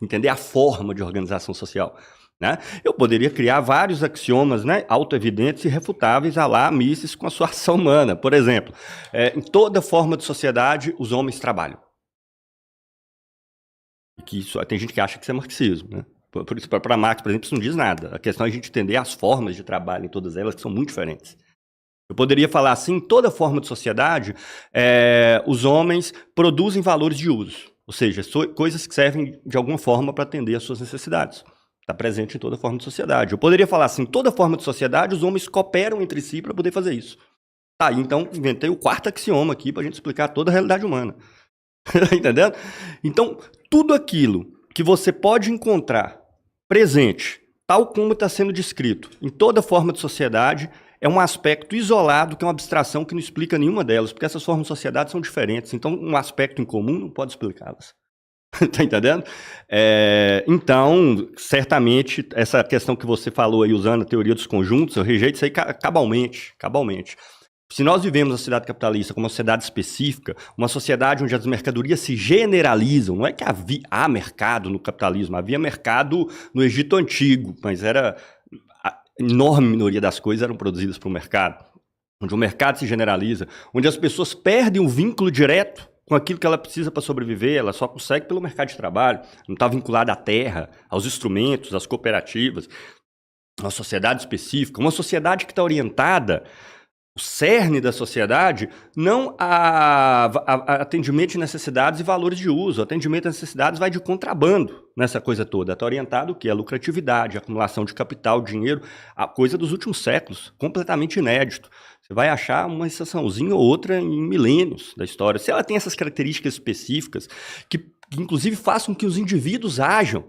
entender a forma de organização social. Né? Eu poderia criar vários axiomas, né, autoevidentes e refutáveis à la Mises com a sua ação humana. Por exemplo, em toda forma de sociedade, os homens trabalham. Tem gente que acha que isso é marxismo. Né? Por isso, para Marx, por exemplo, isso não diz nada. A questão é a gente entender as formas de trabalho em todas elas, que são muito diferentes. Eu poderia falar assim, em toda forma de sociedade, os homens produzem valores de uso. Ou seja, coisas que servem de alguma forma para atender às suas necessidades. Está presente em toda forma de sociedade. Eu poderia falar assim, em toda forma de sociedade, os homens cooperam entre si para poder fazer isso. Tá, então inventei o quarto axioma aqui para a gente explicar toda a realidade humana. Tá entendendo? Então, tudo aquilo que você pode encontrar presente, tal como está sendo descrito, em toda forma de sociedade, é um aspecto isolado, que é uma abstração que não explica nenhuma delas, porque essas formas de sociedade são diferentes. Então, um aspecto em comum não pode explicá-las. Tá entendendo? Então, certamente, essa questão que você falou aí, usando a teoria dos conjuntos, eu rejeito isso aí cabalmente. Se nós vivemos a sociedade capitalista como uma sociedade específica, uma sociedade onde as mercadorias se generalizam, não é que há mercado no capitalismo, havia mercado no Egito Antigo, mas a enorme minoria das coisas eram produzidas para o mercado, onde o mercado se generaliza, onde as pessoas perdem o vínculo direto com aquilo que ela precisa para sobreviver, ela só consegue pelo mercado de trabalho, não está vinculada à terra, aos instrumentos, às cooperativas, a uma sociedade específica, uma sociedade que está orientada, o cerne da sociedade, não a atendimento de necessidades e valores de uso. O atendimento às necessidades vai de contrabando nessa coisa toda. Está orientado o quê? A lucratividade, a acumulação de capital, dinheiro, a coisa dos últimos séculos, completamente inédito. Você vai achar uma exceçãozinha ou outra em milênios da história. Se ela tem essas características específicas que inclusive façam que os indivíduos ajam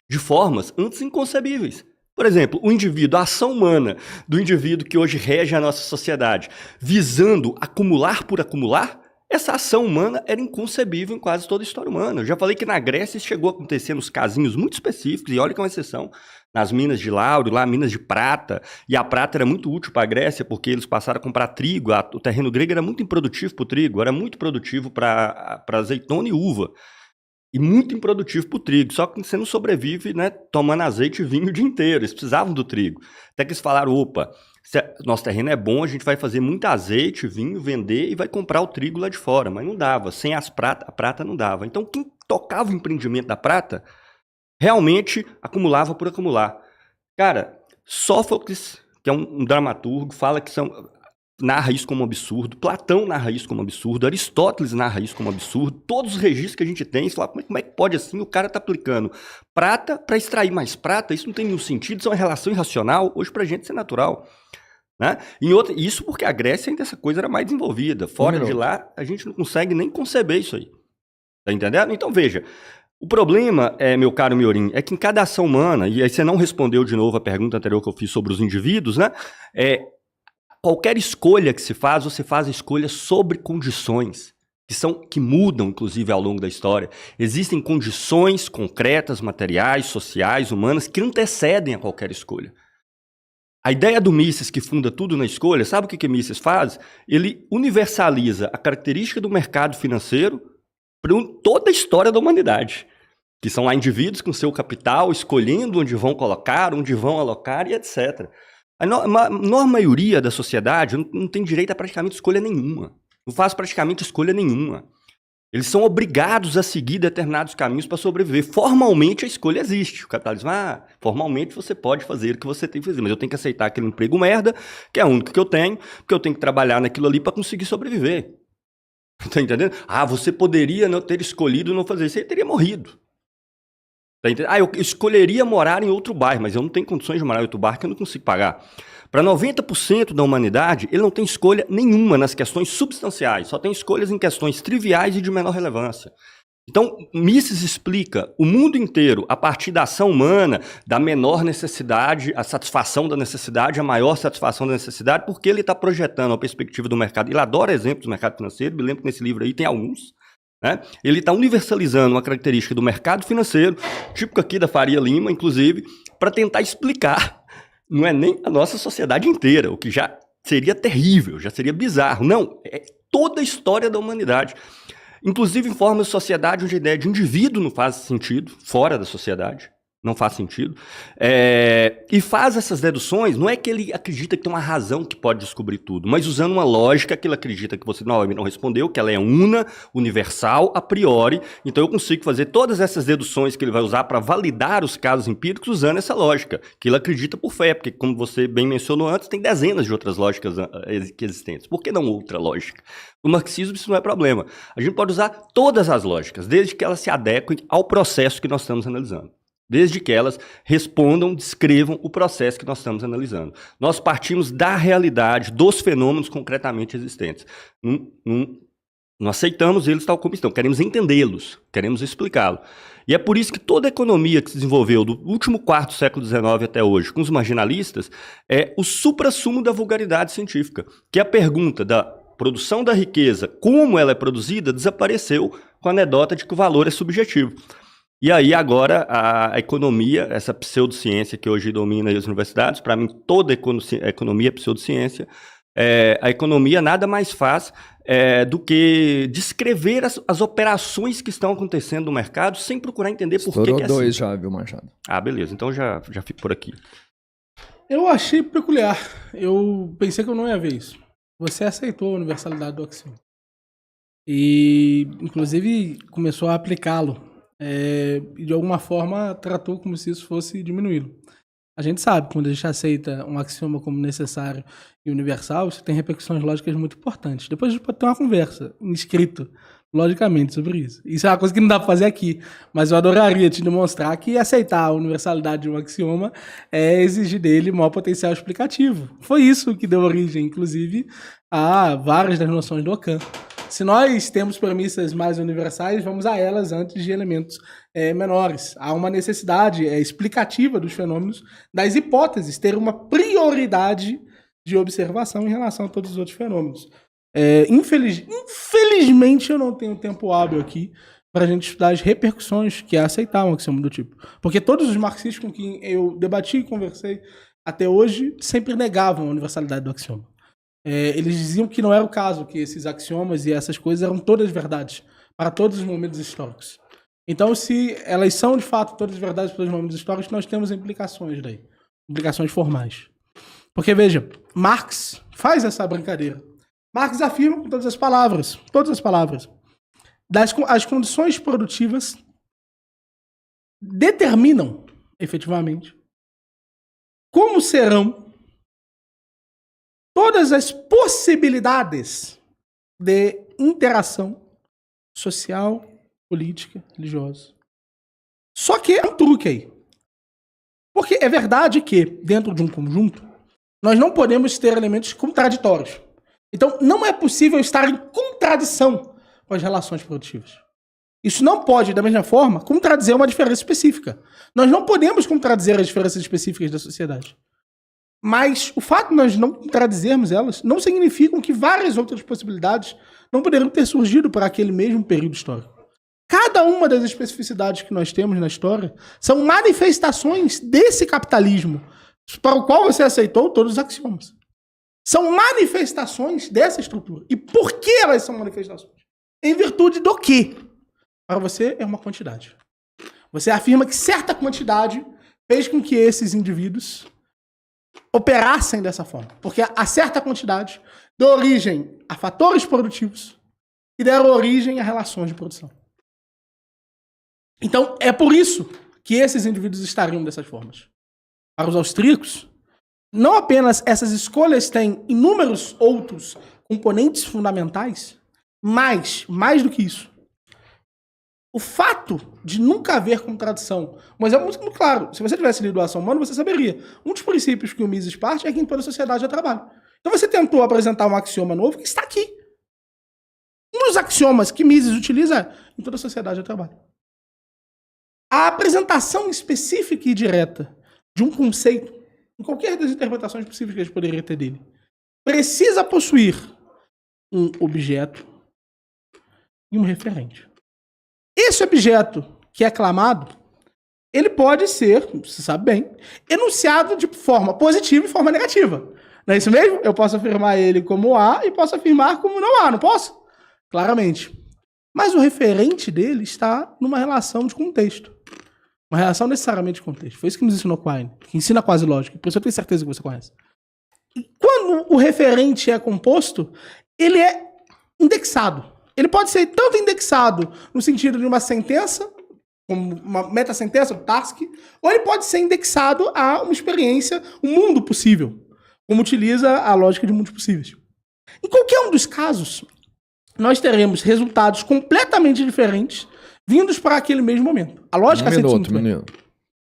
de formas antes inconcebíveis. Por exemplo, o indivíduo, a ação humana do indivíduo que hoje rege a nossa sociedade, visando acumular por acumular, essa ação humana era inconcebível em quase toda a história humana. Eu já falei que na Grécia isso chegou a acontecer nos casinhos muito específicos, e olha que é uma exceção, nas minas de Lauro, lá minas de prata, e a prata era muito útil para a Grécia, porque eles passaram a comprar trigo, o terreno grego era muito improdutivo para o trigo, era muito produtivo para azeitona e uva. E muito improdutivo para o trigo, só que você não sobrevive, né, tomando azeite e vinho o dia inteiro, eles precisavam do trigo. Até que eles falaram, opa, nosso terreno é bom, a gente vai fazer muito azeite, vinho, vender e vai comprar o trigo lá de fora, mas não dava, sem a prata não dava. Então quem tocava o empreendimento da prata, realmente acumulava por acumular. Cara, Sófocles, que é um dramaturgo, fala que narra isso como um absurdo, Platão narra isso como um absurdo, Aristóteles narra isso como um absurdo, todos os registros que a gente tem, você fala, como é que pode assim, o cara tá aplicando prata para extrair mais prata, isso não tem nenhum sentido, isso é uma relação irracional, hoje pra gente isso é natural. Né? Isso porque a Grécia ainda essa coisa era mais desenvolvida, fora de lá a gente não consegue nem conceber isso aí, tá entendendo? Então veja, o problema, meu caro Miorim, é que em cada ação humana, e aí você não respondeu de novo a pergunta anterior que eu fiz sobre os indivíduos, né? Qualquer escolha que se faz, você faz a escolha sobre condições que mudam, inclusive, ao longo da história. Existem condições concretas, materiais, sociais, humanas, que antecedem a qualquer escolha. A ideia do Mises, que funda tudo na escolha, sabe o que Mises faz? Ele universaliza a característica do mercado financeiro para toda a história da humanidade. Que são lá indivíduos com seu capital, escolhendo onde vão colocar, onde vão alocar e etc. A enorme maioria da sociedade não tem direito a praticamente escolha nenhuma. Não faz praticamente escolha nenhuma. Eles são obrigados a seguir determinados caminhos para sobreviver. Formalmente a escolha existe. O capitalismo, formalmente você pode fazer o que você tem que fazer, mas eu tenho que aceitar aquele emprego merda, que é o único que eu tenho, porque eu tenho que trabalhar naquilo ali para conseguir sobreviver. Tá entendendo? Você poderia não ter escolhido não fazer isso, você teria morrido. Eu escolheria morar em outro bairro, mas eu não tenho condições de morar em outro bairro que eu não consigo pagar. Para 90% da humanidade, ele não tem escolha nenhuma nas questões substanciais, só tem escolhas em questões triviais e de menor relevância. Então, Mises explica o mundo inteiro a partir da ação humana, da menor necessidade, a satisfação da necessidade, a maior satisfação da necessidade, porque ele está projetando a perspectiva do mercado. Ele adora exemplos do mercado financeiro, me lembro que nesse livro aí tem alguns. Né? Ele está universalizando uma característica do mercado financeiro, típico aqui da Faria Lima, inclusive, para tentar explicar, não é nem a nossa sociedade inteira, o que já seria terrível, já seria bizarro. Não, é toda a história da humanidade. Inclusive em formas de sociedade onde a ideia de indivíduo não faz sentido, fora da sociedade. Não faz sentido. E faz essas deduções, não é que ele acredita que tem uma razão que pode descobrir tudo, mas usando uma lógica que ele acredita que você não respondeu, que ela é una, universal, a priori. Então eu consigo fazer todas essas deduções que ele vai usar para validar os casos empíricos usando essa lógica, que ele acredita por fé, porque como você bem mencionou antes, tem dezenas de outras lógicas existentes. Por que não outra lógica? No marxismo isso não é problema. A gente pode usar todas as lógicas, desde que elas se adequem ao processo que nós estamos analisando. Desde que elas respondam, descrevam o processo que nós estamos analisando. Nós partimos da realidade, dos fenômenos concretamente existentes. Não aceitamos eles tal como estão, queremos entendê-los, queremos explicá-los. E é por isso que toda a economia que se desenvolveu do último quarto do século XIX até hoje, com os marginalistas, é o suprassumo da vulgaridade científica, que é a pergunta da produção da riqueza, como ela é produzida, desapareceu com a anedota de que o valor é subjetivo. E aí agora a economia, essa pseudociência que hoje domina as universidades, para mim toda a economia é pseudociência, a economia nada mais faz do que descrever as operações que estão acontecendo no mercado sem procurar entender por que é assim. Dois já, viu, Machado? Ah, beleza, então já fico por aqui. Eu achei peculiar, eu pensei que eu não ia ver isso. Você aceitou a universalidade do axioma. E, inclusive, começou a aplicá-lo. E de alguma forma tratou como se isso fosse diminuí-lo. A gente sabe, quando a gente aceita um axioma como necessário e universal, isso tem repercussões lógicas muito importantes. Depois a gente pode ter uma conversa, escrito, logicamente, sobre isso. Isso é uma coisa que não dá para fazer aqui, mas eu adoraria te demonstrar que aceitar a universalidade de um axioma é exigir dele maior potencial explicativo. Foi isso que deu origem, inclusive, a várias das noções do Ockham. Se nós temos premissas mais universais, vamos a elas antes de elementos menores. Há uma necessidade explicativa dos fenômenos, das hipóteses, ter uma prioridade de observação em relação a todos os outros fenômenos. Infelizmente, eu não tenho tempo hábil aqui para a gente estudar as repercussões que é aceitar um axioma do tipo. Porque todos os marxistas com quem eu debati e conversei até hoje sempre negavam a universalidade do axioma. Eles diziam que não era o caso, que esses axiomas e essas coisas eram todas verdades, para todos os momentos históricos. Então, se elas são, de fato, todas verdades para os momentos históricos, nós temos implicações daí, implicações formais. Porque, veja, Marx faz essa brincadeira. Marx afirma com todas as palavras, as condições produtivas determinam, efetivamente, como serão todas as possibilidades de interação social, política, religiosa. Só que é um truque aí. Porque é verdade que, dentro de um conjunto, nós não podemos ter elementos contraditórios. Então, não é possível estar em contradição com as relações produtivas. Isso não pode, da mesma forma, contradizer uma diferença específica. Nós não podemos contradizer as diferenças específicas da sociedade. Mas o fato de nós não contradizermos elas não significa que várias outras possibilidades não poderiam ter surgido para aquele mesmo período histórico. Cada uma das especificidades que nós temos na história são manifestações desse capitalismo para o qual você aceitou todos os axiomas. São manifestações dessa estrutura. E por que elas são manifestações? Em virtude do quê? Para você é uma quantidade. Você afirma que certa quantidade fez com que esses indivíduos operassem dessa forma. Porque a certa quantidade deu origem a fatores produtivos e deram origem a relações de produção. Então, é por isso que esses indivíduos estariam dessas formas. Para os austríacos, não apenas essas escolhas têm inúmeros outros componentes fundamentais, mas, mais do que isso, o fato de nunca haver contradição. Mas é muito claro. Se você tivesse lido a Ação Humana, você saberia. Um dos princípios que o Mises parte é que em toda a sociedade há trabalho. Então você tentou apresentar um axioma novo que está aqui. Um dos axiomas que Mises utiliza é em toda a sociedade há trabalho. A apresentação específica e direta de um conceito, em qualquer das interpretações possíveis que a gente poderia ter dele, precisa possuir um objeto e um referente. Esse objeto que é clamado, ele pode ser, você sabe bem, enunciado de forma positiva e forma negativa. Não é isso mesmo? Eu posso afirmar ele como A e posso afirmar como não A, não posso? Claramente. Mas o referente dele está numa relação de contexto. Uma relação necessariamente de contexto. Foi isso que nos ensinou Quine, que ensina quase lógica. Por isso eu tenho certeza que você conhece. E quando o referente é composto, ele é indexado. Ele pode ser tanto indexado no sentido de uma sentença, como uma meta-sentença do Tarski, ou ele pode ser indexado a uma experiência, um mundo possível, como utiliza a lógica de mundos possíveis. Em qualquer um dos casos, nós teremos resultados completamente diferentes vindos para aquele mesmo momento. A lógica aceita isso muito bem.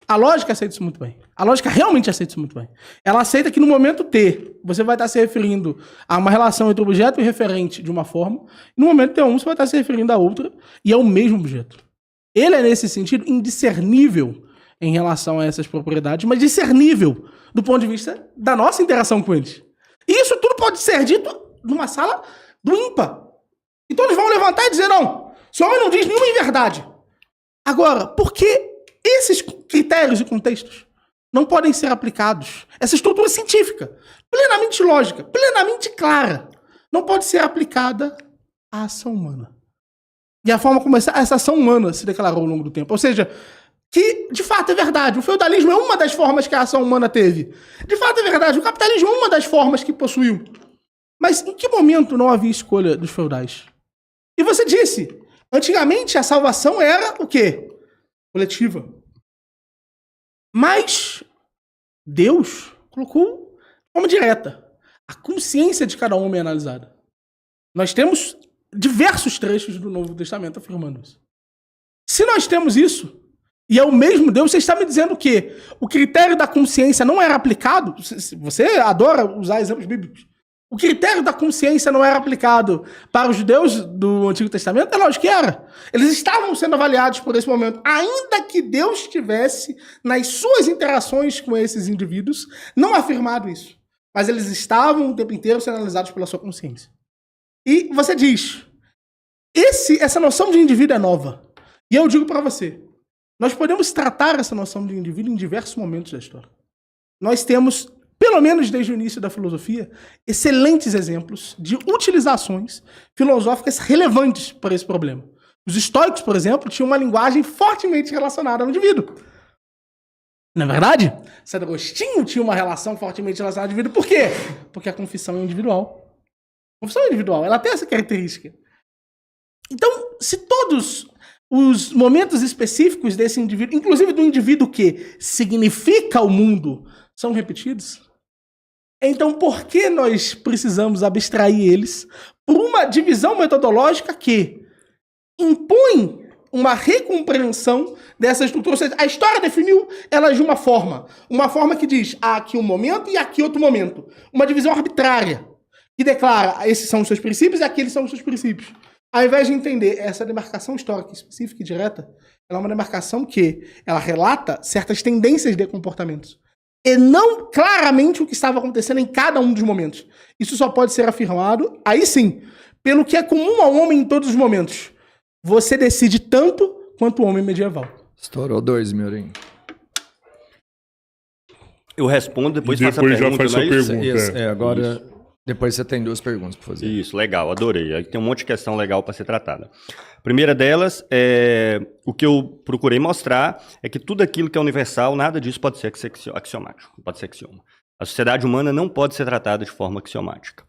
A lógica aceita isso muito bem. A lógica realmente aceita isso muito bem. Ela aceita que no momento T, você vai estar se referindo a uma relação entre objeto e referente de uma forma, e no momento T1 você vai estar se referindo a outra, e é o mesmo objeto. Ele é, nesse sentido, indiscernível em relação a essas propriedades, mas discernível do ponto de vista da nossa interação com eles. E isso tudo pode ser dito numa sala do ímpar. Então eles vão levantar e dizer, não, esse homem não diz nenhuma inverdade. Agora, por que esses critérios e contextos não podem ser aplicados? Essa estrutura científica, plenamente lógica, plenamente clara, não pode ser aplicada à ação humana. E a forma como essa ação humana se declarou ao longo do tempo. Ou seja, que de fato é verdade, o feudalismo é uma das formas que a ação humana teve. De fato é verdade, o capitalismo é uma das formas que possuiu. Mas em que momento não havia escolha dos feudais? E você disse, antigamente a salvação era o quê? Coletiva. Mas Deus colocou de forma direta. A consciência de cada homem é analisada. Nós temos diversos trechos do Novo Testamento afirmando isso. Se nós temos isso, e é o mesmo Deus, você está me dizendo que o critério da consciência não era aplicado? Você adora usar exemplos bíblicos. O critério da consciência não era aplicado para os judeus do Antigo Testamento? É lógico que era. Eles estavam sendo avaliados por esse momento. Ainda que Deus tivesse, nas suas interações com esses indivíduos, não afirmado isso. Mas eles estavam o tempo inteiro sendo analisados pela sua consciência. E você diz, essa noção de indivíduo é nova. E eu digo para você, nós podemos tratar essa noção de indivíduo em diversos momentos da história. Nós temos, pelo menos desde o início da filosofia, excelentes exemplos de utilizações filosóficas relevantes para esse problema. Os estoicos, por exemplo, tinham uma linguagem fortemente relacionada ao indivíduo. Não é verdade? Santo Agostinho tinha uma relação fortemente relacionada ao indivíduo. Por quê? Porque a confissão é individual. A confissão é individual, ela tem essa característica. Então, se todos os momentos específicos desse indivíduo, inclusive do indivíduo que significa o mundo, são repetidos, então por que nós precisamos abstrair eles por uma divisão metodológica que impõe uma recompreensão dessa estrutura? Ou seja, a história definiu ela de uma forma que diz aqui um momento e aqui outro momento. Uma divisão arbitrária, que declara esses são os seus princípios e aqueles são os seus princípios. Ao invés de entender essa demarcação histórica específica e direta, ela é uma demarcação que ela relata certas tendências de comportamentos. E não claramente o que estava acontecendo em cada um dos momentos. Isso só pode ser afirmado, aí sim, pelo que é comum ao homem em todos os momentos. Você decide tanto quanto o homem medieval. Estourou 2, Miorinho. Eu respondo, depois faço a Depois já pergunta. faz sua pergunta. Isso, agora, depois você tem 2 perguntas para fazer. Isso, legal, adorei. Aí tem um monte de questão legal para ser tratada. A primeira delas, o que eu procurei mostrar é que tudo aquilo que é universal, nada disso pode ser axiomático, pode ser axioma. A sociedade humana não pode ser tratada de forma axiomática.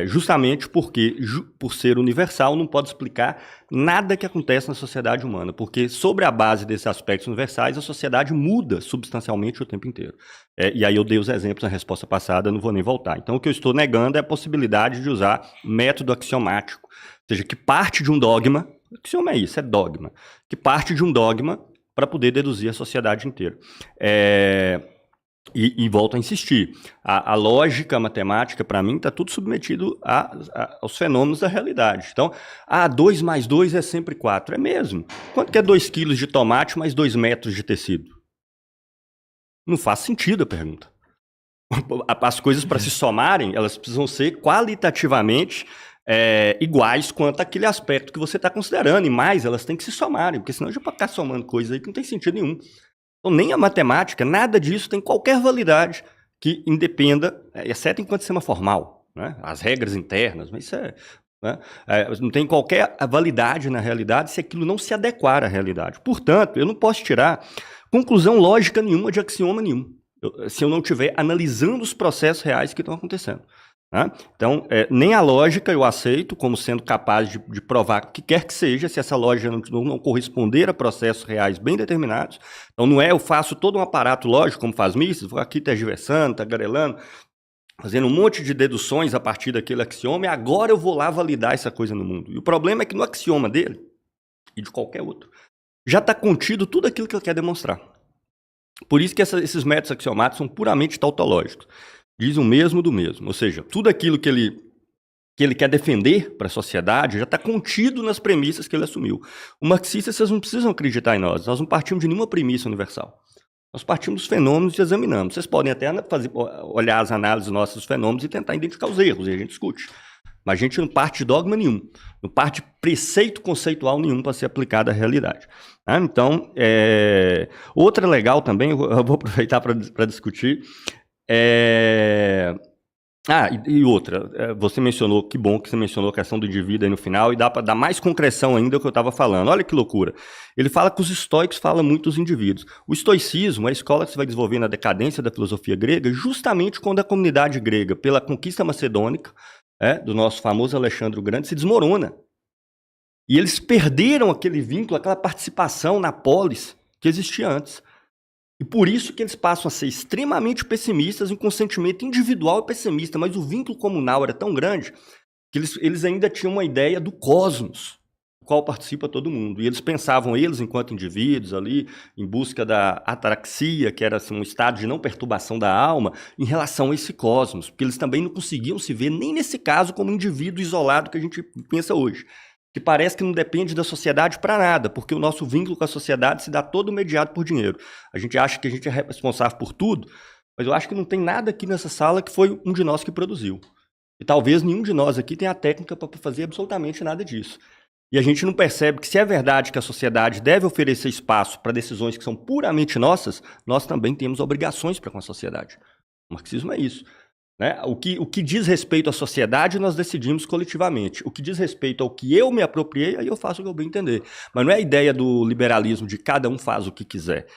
Justamente porque, por ser universal, não pode explicar nada que acontece na sociedade humana, porque sobre a base desses aspectos universais, a sociedade muda substancialmente o tempo inteiro. E aí eu dei os exemplos na resposta passada, não vou nem voltar. Então o que eu estou negando é a possibilidade de usar método axiomático, ou seja, que parte de um dogma, axioma é isso, é dogma, que parte de um dogma para poder deduzir a sociedade inteira. E volto a insistir, a lógica a matemática, para mim, está tudo submetido aos fenômenos da realidade. Então, 2 mais 2 é sempre 4. É mesmo. Quanto que é 2 quilos de tomate mais 2 metros de tecido? Não faz sentido a pergunta. As coisas, para se somarem, elas precisam ser qualitativamente iguais quanto àquele aspecto que você está considerando. E mais, elas têm que se somarem, porque senão já pode ficar somando coisas aí que não tem sentido nenhum. Então, nem a matemática, nada disso tem qualquer validade que independa, exceto enquanto sistema formal, né? As regras internas, mas isso Né? Não tem qualquer validade na realidade se aquilo não se adequar à realidade. Portanto, eu não posso tirar conclusão lógica nenhuma de axioma nenhum, se eu não estiver analisando os processos reais que estão acontecendo. Né? Então, nem a lógica eu aceito como sendo capaz de provar o que quer que seja, se essa lógica não corresponder a processos reais bem determinados. Então, não é eu faço todo um aparato lógico, como faz Mises, vou aqui tergiversando, tagarelando, fazendo um monte de deduções a partir daquele axioma, e agora eu vou lá validar essa coisa no mundo. E o problema é que no axioma dele, e de qualquer outro, já está contido tudo aquilo que ele quer demonstrar. Por isso que esses métodos axiomáticos são puramente tautológicos. Diz o mesmo do mesmo. Ou seja, tudo aquilo que ele quer defender para a sociedade já está contido nas premissas que ele assumiu. O marxista, vocês não precisam acreditar em nós não partimos de nenhuma premissa universal. Nós partimos dos fenômenos e examinamos. Vocês podem até olhar as análises nossas dos fenômenos e tentar identificar os erros, e a gente discute. Mas a gente não parte de dogma nenhum, não parte de preceito conceitual nenhum para ser aplicado à realidade. Então, outra legal também, eu vou aproveitar para discutir, e outra, você mencionou, que bom que você mencionou a questão do indivíduo aí no final, e dá para dar mais concreção ainda ao que eu estava falando. Olha que loucura. Ele fala que os estoicos falam muito dos indivíduos. O estoicismo é a escola que se vai desenvolver na decadência da filosofia grega, justamente quando a comunidade grega, pela conquista macedônica, do nosso famoso Alexandre o Grande, se desmorona. E eles perderam aquele vínculo, aquela participação na polis que existia antes. E por isso que eles passam a ser extremamente pessimistas, com um sentimento individual e pessimista, mas o vínculo comunal era tão grande que eles ainda tinham uma ideia do cosmos, do qual participa todo mundo. E eles pensavam, enquanto indivíduos ali, em busca da ataraxia, que era assim, um estado de não perturbação da alma, em relação a esse cosmos, porque eles também não conseguiam se ver, nem nesse caso, como indivíduo isolado que a gente pensa hoje. Que parece que não depende da sociedade para nada, porque o nosso vínculo com a sociedade se dá todo mediado por dinheiro. A gente acha que a gente é responsável por tudo, mas eu acho que não tem nada aqui nessa sala que foi um de nós que produziu. E talvez nenhum de nós aqui tenha a técnica para fazer absolutamente nada disso. E a gente não percebe que, se é verdade que a sociedade deve oferecer espaço para decisões que são puramente nossas, nós também temos obrigações para com a sociedade. O marxismo é isso. Né? O que diz respeito à sociedade, nós decidimos coletivamente. O que diz respeito ao que eu me apropriei, aí eu faço o que eu bem entender. Mas não é a ideia do liberalismo de cada um faz o que quiser.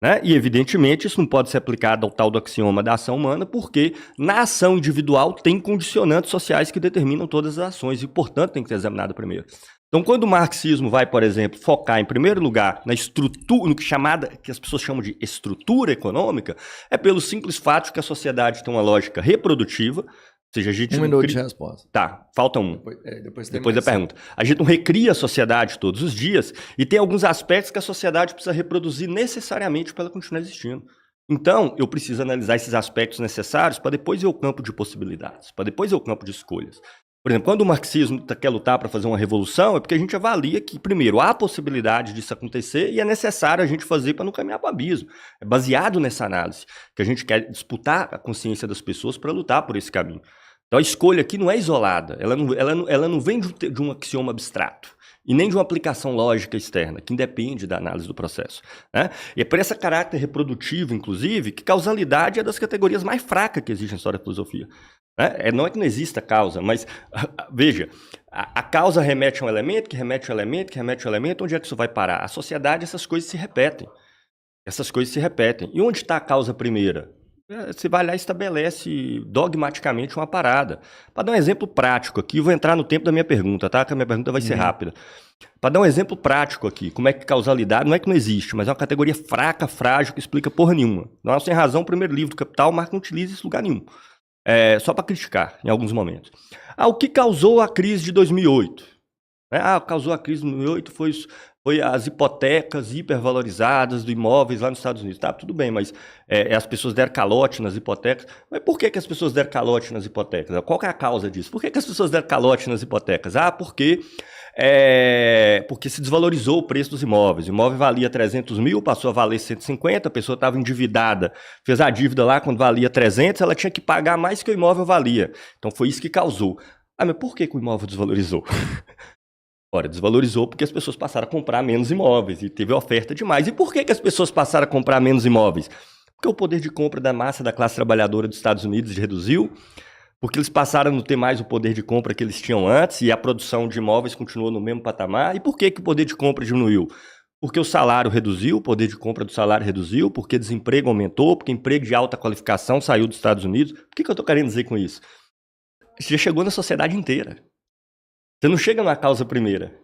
Né? E, evidentemente, isso não pode ser aplicado ao tal do axioma da ação humana, porque na ação individual tem condicionantes sociais que determinam todas as ações e, portanto, tem que ser examinado primeiro. Então, quando o marxismo vai, por exemplo, focar, em primeiro lugar, na estrutura, no que as pessoas chamam de estrutura econômica, é pelo simples fato que a sociedade tem uma lógica reprodutiva, ou seja, a gente Um minuto de resposta. Tá, falta um. Depois da pergunta. A gente não recria a sociedade todos os dias e tem alguns aspectos que a sociedade precisa reproduzir necessariamente para ela continuar existindo. Então, eu preciso analisar esses aspectos necessários para depois ver o campo de possibilidades, para depois ver o campo de escolhas. Por exemplo, quando o marxismo quer lutar para fazer uma revolução, é porque a gente avalia que, primeiro, há possibilidade disso acontecer e é necessário a gente fazer para não caminhar para o abismo. É baseado nessa análise que a gente quer disputar a consciência das pessoas para lutar por esse caminho. Então, a escolha aqui não é isolada, ela não vem de um axioma abstrato e nem de uma aplicação lógica externa, que independe da análise do processo. Né? E é por esse caráter reprodutivo, inclusive, que causalidade é das categorias mais fracas que existe na história da filosofia. Não é que não exista causa, mas, veja, a causa remete a um elemento, que remete a um elemento, que remete a um elemento, onde é que isso vai parar? A sociedade, essas coisas se repetem. E onde está a causa primeira? Você vai lá e estabelece dogmaticamente uma parada. Para dar um exemplo prático aqui, eu vou entrar no tempo da minha pergunta, tá? Que a minha pergunta vai ser rápida. Para dar um exemplo prático aqui, como é que causalidade não é que não existe, mas é uma categoria fraca, frágil, que explica porra nenhuma. Nós, sem razão, o primeiro livro do Capital, Marx não utiliza isso em lugar nenhum. Só para criticar, em alguns momentos. O que causou a crise de 2008? Causou a crise de 2008 foi as hipotecas hipervalorizadas de imóveis lá nos Estados Unidos. Tá, tudo bem, mas as pessoas deram calote nas hipotecas. Mas por que as pessoas deram calote nas hipotecas? Qual que é a causa disso? Por que as pessoas deram calote nas hipotecas? Porque se desvalorizou o preço dos imóveis. O imóvel valia 300 mil, passou a valer 150, a pessoa estava endividada, fez a dívida lá quando valia 300, ela tinha que pagar mais que o imóvel valia. Então foi isso que causou. Mas por que o imóvel desvalorizou? Ora, desvalorizou porque as pessoas passaram a comprar menos imóveis e teve oferta demais. E por que as pessoas passaram a comprar menos imóveis? Porque o poder de compra da massa da classe trabalhadora dos Estados Unidos reduziu, Porque eles passaram a não ter mais o poder de compra que eles tinham antes e a produção de imóveis continuou no mesmo patamar. E por que o poder de compra diminuiu? Porque o salário reduziu, o poder de compra do salário reduziu, porque o desemprego aumentou, porque emprego de alta qualificação saiu dos Estados Unidos. O que eu estou querendo dizer com isso? Você já chegou na sociedade inteira. Você não chega numa causa primeira.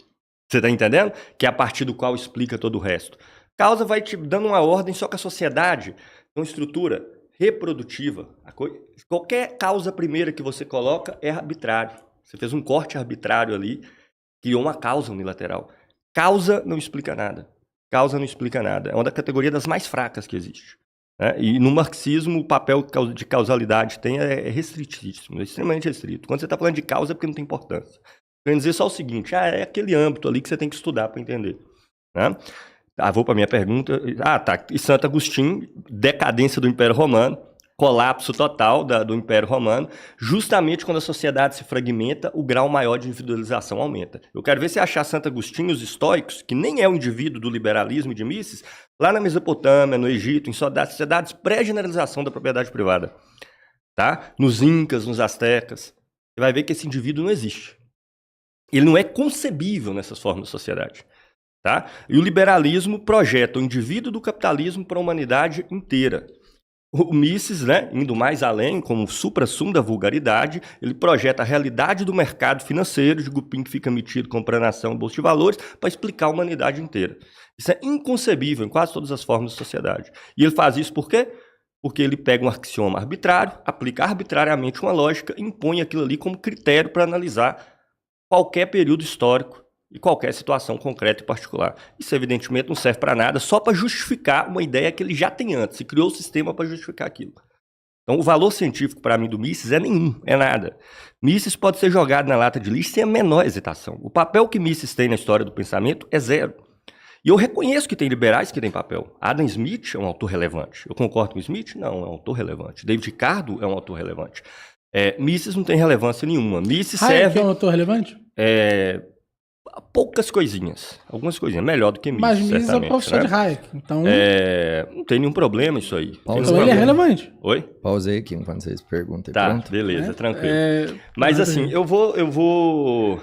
Você está entendendo? Que é a partir do qual explica todo o resto. Causa vai te dando uma ordem, só que a sociedade tem uma estrutura reprodutiva. Qualquer causa primeira que você coloca é arbitrário. Você fez um corte arbitrário ali, criou uma causa unilateral. Causa não explica nada. Causa não explica nada. É uma da categoria das mais fracas que existe. Né? E no marxismo, o papel de causalidade tem é restritíssimo, é extremamente restrito. Quando você está falando de causa, é porque não tem importância. Quer dizer só o seguinte, é aquele âmbito ali que você tem que estudar para entender. Né? Vou para a minha pergunta. Tá. E Santo Agostinho, decadência do Império Romano, colapso total do Império Romano, justamente quando a sociedade se fragmenta, o grau maior de individualização aumenta. Eu quero ver se achar Santo Agostinho, os estoicos, que nem é o indivíduo do liberalismo e de Mises, lá na Mesopotâmia, no Egito, em sociedades pré-generalização da propriedade privada. Tá? Nos Incas, nos Astecas. Você vai ver que esse indivíduo não existe. Ele não é concebível nessas formas de sociedade. Tá? E o liberalismo projeta o indivíduo do capitalismo para a humanidade inteira. O Mises, né, indo mais além, como o supra-sumo da vulgaridade, ele projeta a realidade do mercado financeiro, de grupinho que fica metido comprando ação em bolsa de valores, para explicar a humanidade inteira. Isso é inconcebível em quase todas as formas de sociedade. E ele faz isso por quê? Porque ele pega um axioma arbitrário, aplica arbitrariamente uma lógica e impõe aquilo ali como critério para analisar qualquer período histórico e qualquer situação concreta e particular. Isso, evidentemente, não serve para nada, só para justificar uma ideia que ele já tem antes, e criou o sistema para justificar aquilo. Então, o valor científico, para mim, do Mises é nenhum, é nada. Mises pode ser jogado na lata de lixo sem a menor hesitação. O papel que Mises tem na história do pensamento é zero. E eu reconheço que tem liberais que têm papel. Adam Smith é um autor relevante. Eu concordo com o Smith? Não, é um autor relevante. David Ricardo é um autor relevante. Mises não tem relevância nenhuma. Mises serve... é um autor relevante? Poucas coisinhas. Algumas coisinhas. Melhor do que Mises, Mas Mises é o professor, né, de Hayek. Então... não tem nenhum problema isso aí. Então ele é relevante. Oi? Pausei aqui enquanto vocês perguntam. Tá, pronto? beleza, tranquilo. Mas assim, eu vou